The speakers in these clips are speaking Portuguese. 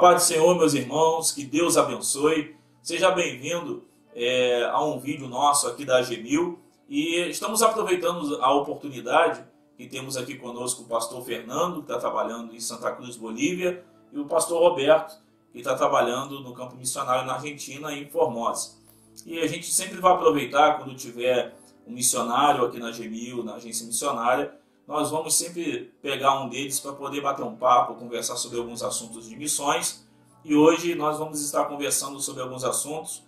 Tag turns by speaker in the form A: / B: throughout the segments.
A: paz do Senhor, meus irmãos, que Deus abençoe. Seja bem-vindo a um vídeo nosso aqui da AG1000. E estamos aproveitando a oportunidade que temos aqui conosco o pastor Fernando, que está trabalhando em Santa Cruz, Bolívia, e o pastor Roberto, que está trabalhando no campo missionário na Argentina, em Formosa. E a gente sempre vai aproveitar, quando tiver um missionário aqui na AG1000, na agência missionária, nós vamos sempre pegar um deles para poder bater um papo, conversar sobre alguns assuntos de missões. E hoje nós vamos estar conversando sobre alguns assuntos.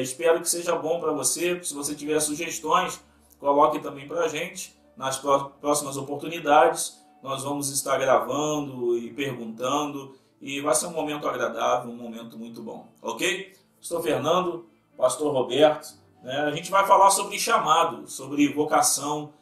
A: Espero que seja bom para você. Se você tiver sugestões, coloque também para a gente. Nas próximas oportunidades, nós vamos estar gravando e perguntando. E vai ser um momento agradável, um momento muito bom. Ok? Pastor Fernando, pastor Roberto. A gente vai falar sobre chamado, sobre vocação.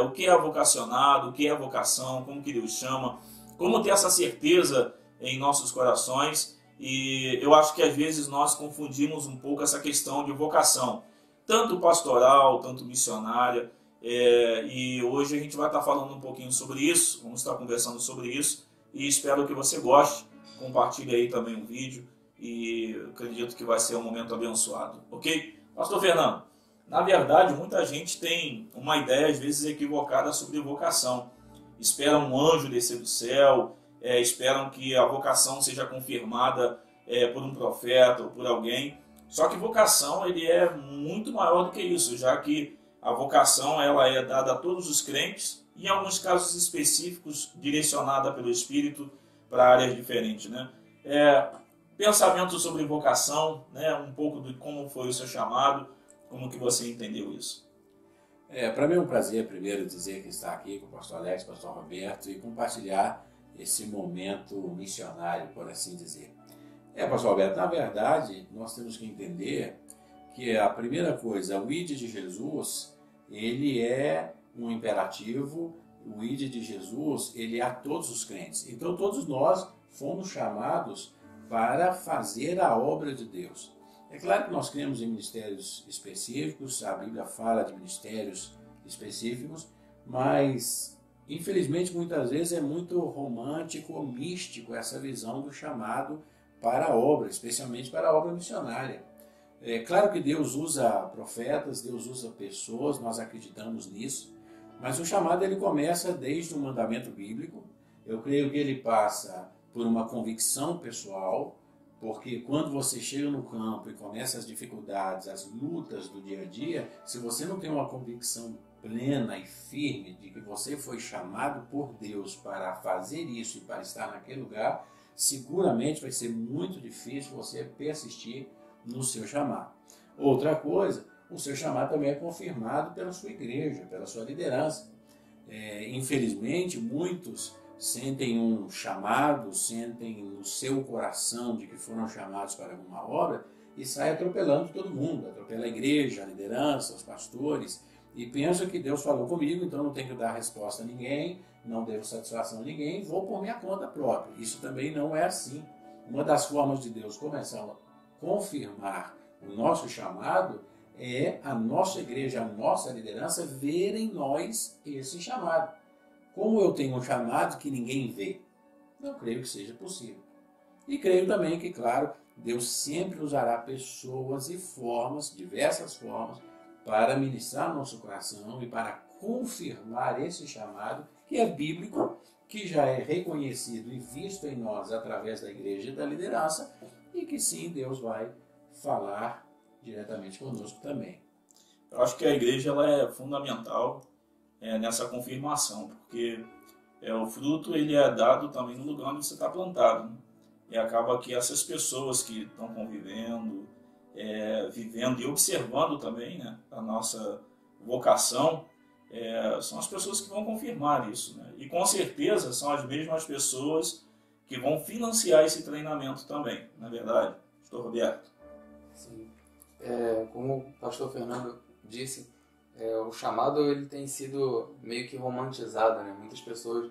A: O que é vocacionado, o que é vocação, como que Deus chama, como ter essa certeza em nossos corações. E eu acho que às vezes nós confundimos um pouco essa questão de vocação, tanto pastoral, tanto missionária, e hoje a gente vai estar falando um pouquinho sobre isso, vamos estar conversando sobre isso, e espero que você goste. Compartilhe aí também o vídeo, e acredito que vai ser um momento abençoado, ok? Pastor Fernando, na verdade, muita gente tem uma ideia, às vezes, equivocada sobre vocação. Esperam um anjo descer do céu, esperam que a vocação seja confirmada por um profeta ou por alguém. Só que vocação ele é muito maior do que isso, já que a vocação ela é dada a todos os crentes e, em alguns casos específicos, direcionada pelo Espírito para áreas diferentes. Pensamento sobre vocação, um pouco de como foi o seu chamado. Como que você entendeu isso?
B: Para mim é um prazer, primeiro, dizer que está aqui com o pastor Alex, pastor Roberto, e compartilhar esse momento missionário, por assim dizer. Pastor Roberto, na verdade, nós temos que entender que a primeira coisa, o ID de Jesus, ele é um imperativo, o ID de Jesus, ele é a todos os crentes. Então, todos nós fomos chamados para fazer a obra de Deus. É claro que nós cremos em ministérios específicos, a Bíblia fala de ministérios específicos, mas infelizmente muitas vezes é muito romântico ou místico essa visão do chamado para a obra, especialmente para a obra missionária. É claro que Deus usa profetas, Deus usa pessoas, nós acreditamos nisso, mas o chamado ele começa desde o mandamento bíblico. Eu creio que ele passa por uma convicção pessoal, porque quando você chega no campo e começa as dificuldades, as lutas do dia a dia, se você não tem uma convicção plena e firme de que você foi chamado por Deus para fazer isso e para estar naquele lugar, seguramente vai ser muito difícil você persistir no seu chamado. Outra coisa, o seu chamado também é confirmado pela sua igreja, pela sua liderança. Infelizmente, muitos sentem um chamado, sentem no seu coração de que foram chamados para alguma obra e saem atropelando todo mundo, atropela a igreja, a liderança, os pastores, e pensam que Deus falou comigo, então não tenho que dar resposta a ninguém, não devo satisfação a ninguém, vou por minha conta própria. Isso também não é assim. Uma das formas de Deus começar a confirmar o nosso chamado é a nossa igreja, a nossa liderança ver em nós esse chamado. Como eu tenho um chamado que ninguém vê, eu creio que seja possível. E creio também que, claro, Deus sempre usará pessoas e formas, diversas formas, para ministrar nosso coração e para confirmar esse chamado que é bíblico, que já é reconhecido e visto em nós através da igreja e da liderança, e que sim, Deus vai falar diretamente conosco também.
A: Eu acho que a igreja ela é fundamental nessa confirmação, porque o fruto ele é dado também no lugar onde você está plantado, E acaba que essas pessoas que estão convivendo, vivendo e observando também, a nossa vocação, são as pessoas que vão confirmar isso, E com certeza são as mesmas pessoas que vão financiar esse treinamento também, na verdade, pastor Roberto.
C: Sim. Como o pastor Fernando disse, o chamado ele tem sido meio que romantizado, Muitas pessoas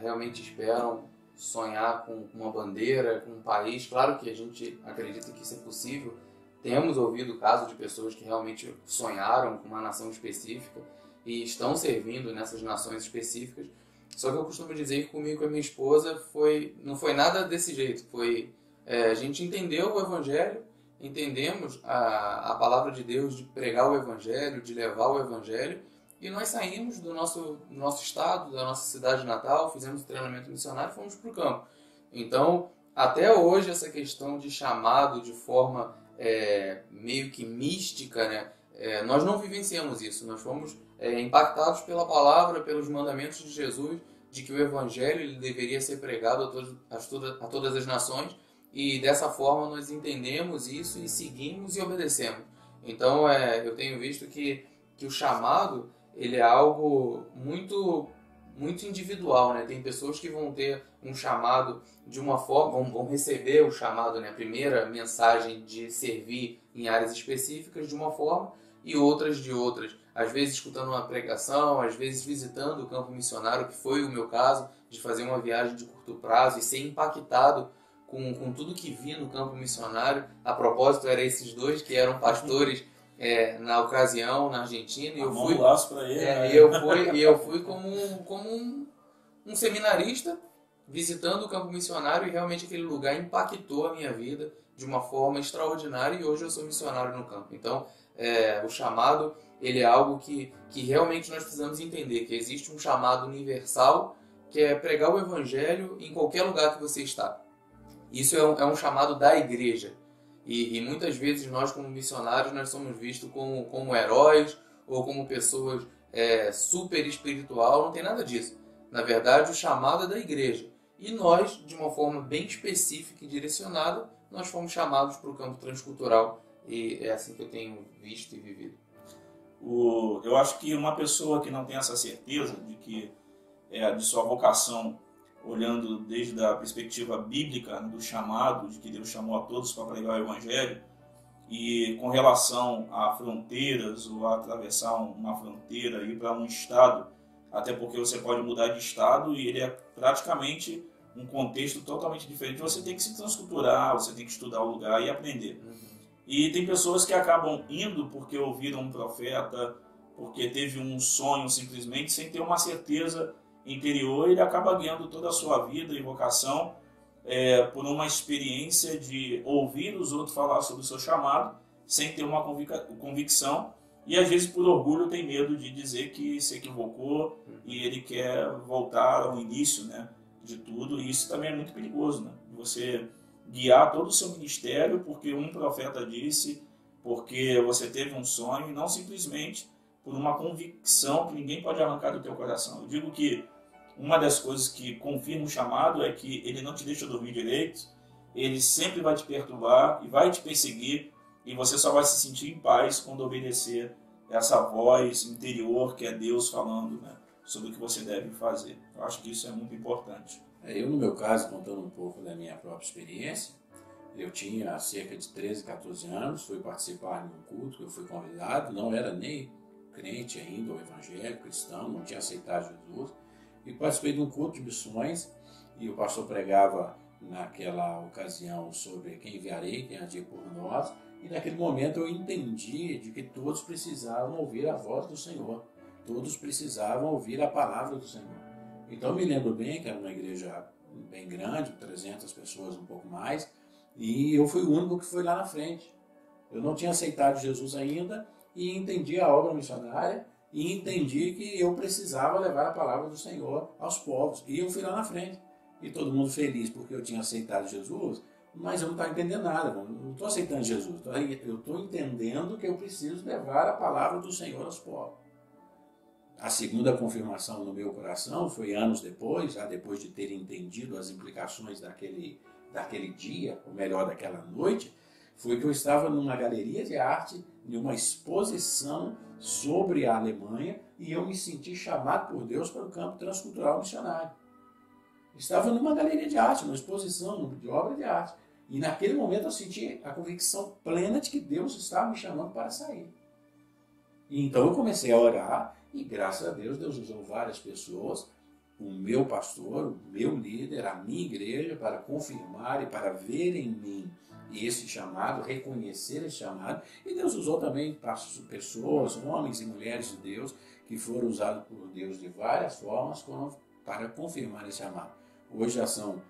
C: realmente esperam sonhar com uma bandeira, com um país. Claro que a gente acredita que isso é possível. Temos ouvido casos de pessoas que realmente sonharam com uma nação específica e estão servindo nessas nações específicas, Só que eu costumo dizer que comigo e com a minha esposa não foi nada desse jeito. A gente entendeu o Evangelho, entendemos a palavra de Deus, de pregar o Evangelho, de levar o Evangelho, e nós saímos do nosso estado, da nossa cidade natal, fizemos treinamento missionário e fomos para o campo. Então, até hoje, essa questão de chamado de forma meio que mística, né? Nós não vivenciamos isso. Nós fomos impactados pela palavra, pelos mandamentos de Jesus, de que o Evangelho ele deveria ser pregado a todas as nações, e dessa forma nós entendemos isso e seguimos e obedecemos. Então, eu tenho visto que o chamado ele é algo muito, muito individual, né? Tem pessoas que vão ter um chamado de uma forma, vão receber o chamado, né? A primeira mensagem de servir em áreas específicas de uma forma e outras de outras. Às vezes escutando uma pregação, às vezes visitando o campo missionário, que foi o meu caso, de fazer uma viagem de curto prazo e ser impactado com tudo que vi no campo missionário. A propósito, eram esses dois que eram pastores na ocasião, na Argentina, e eu fui como um seminarista visitando o campo missionário, e realmente aquele lugar impactou a minha vida de uma forma extraordinária, e hoje eu sou missionário no campo. Então, o chamado ele é algo que realmente nós precisamos entender, que existe um chamado universal, que é pregar o Evangelho em qualquer lugar que você está. Isso é um chamado da igreja. E muitas vezes nós, como missionários, nós somos vistos como heróis ou como pessoas super espiritual. Não tem nada disso. Na verdade, o chamado é da igreja. E nós, de uma forma bem específica e direcionada, nós fomos chamados para o campo transcultural. E é assim que eu tenho visto e vivido.
A: Eu acho que uma pessoa que não tem essa certeza de sua vocação, olhando desde a perspectiva bíblica do chamado, de que Deus chamou a todos para pregar o Evangelho, e com relação a fronteiras ou a atravessar uma fronteira, ir para um estado, até porque você pode mudar de estado e ele é praticamente um contexto totalmente diferente. Você tem que se transculturar, você tem que estudar o lugar e aprender. E tem pessoas que acabam indo porque ouviram um profeta, porque teve um sonho simplesmente, sem ter uma certeza interior, ele acaba guiando toda a sua vida e vocação por uma experiência de ouvir os outros falar sobre o seu chamado, sem ter uma convicção, e às vezes por orgulho tem medo de dizer que se equivocou e ele quer voltar ao início, né, de tudo, e isso também é muito perigoso, né? Você guiar todo o seu ministério porque um profeta disse, porque você teve um sonho, e não simplesmente por uma convicção que ninguém pode arrancar do teu coração. Eu digo que uma das coisas que confirma o chamado é que ele não te deixa dormir direito, ele sempre vai te perturbar e vai te perseguir, e você só vai se sentir em paz quando obedecer essa voz interior que é Deus falando, né, sobre o que você deve fazer. Eu acho que isso é muito importante.
B: Eu, no meu caso, contando um pouco da minha própria experiência, eu tinha cerca de 13, 14 anos, fui participar de um culto, eu fui convidado, não era nem crente ainda, ou evangélico, cristão, não tinha aceitado Jesus, e participei de um culto de missões, e o pastor pregava naquela ocasião sobre quem enviarei, quem há de ir por nós, e naquele momento eu entendi de que todos precisavam ouvir a voz do Senhor, todos precisavam ouvir a palavra do Senhor. Então eu me lembro bem que era uma igreja bem grande, 300 pessoas, um pouco mais, e eu fui o único que foi lá na frente. Eu não tinha aceitado Jesus ainda, e entendi a obra missionária, e entendi que eu precisava levar a palavra do Senhor aos povos. E eu fui lá na frente. E todo mundo feliz porque eu tinha aceitado Jesus, mas eu não estava entendendo nada, não estou aceitando Jesus. Eu estou entendendo que eu preciso levar a palavra do Senhor aos povos. A segunda confirmação no meu coração foi anos depois, já depois de ter entendido as implicações daquele dia, ou melhor, daquela noite, foi que eu estava numa galeria de arte, em uma exposição sobre a Alemanha, e eu me senti chamado por Deus para o campo transcultural missionário. Estava numa galeria de arte, numa exposição de obra de arte. E naquele momento eu senti a convicção plena de que Deus estava me chamando para sair. E então eu comecei a orar, e graças a Deus, Deus usou várias pessoas, o meu pastor, o meu líder, a minha igreja, para confirmar e para ver em mim esse chamado, reconhecer esse chamado. E Deus usou também pessoas, homens e mulheres de Deus, que foram usados por Deus de várias formas para confirmar esse chamado. Hoje já são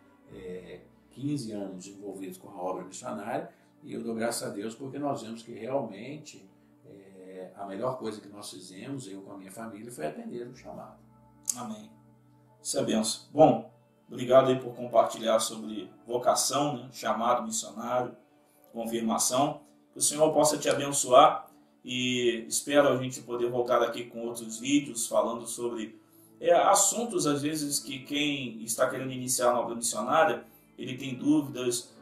B: 15 anos envolvidos com a obra missionária, e eu dou graças a Deus porque nós vemos que realmente a melhor coisa que nós fizemos, eu com a minha família, foi atender o chamado.
A: Amém. Isso é benção. Bom, obrigado aí por compartilhar sobre vocação, né? Chamado missionário, confirmação. Que o Senhor possa te abençoar, e espero a gente poder voltar aqui com outros vídeos falando sobre assuntos, às vezes, que quem está querendo iniciar a obra missionária, ele tem dúvidas,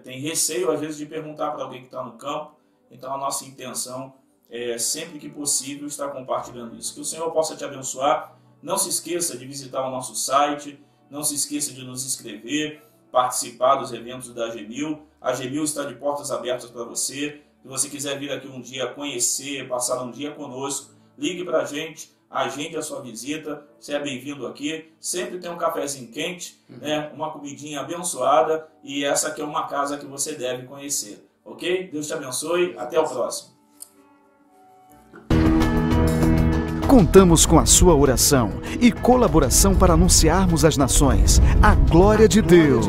A: tem receio, às vezes, de perguntar para alguém que está no campo. Então, a nossa intenção é, sempre que possível, estar compartilhando isso. Que o Senhor possa te abençoar. Não se esqueça de visitar o nosso site, não se esqueça de nos inscrever, participar dos eventos da AG1000. A AG1000 está de portas abertas para você. Se você quiser vir aqui um dia conhecer, passar um dia conosco, ligue para a gente, agende a sua visita, você é bem-vindo aqui. Sempre tem um cafezinho quente, né? Uma comidinha abençoada, e essa aqui é uma casa que você deve conhecer, ok? Deus te abençoe, até o próximo.
D: Contamos com a sua oração e colaboração para anunciarmos às nações a glória de Deus.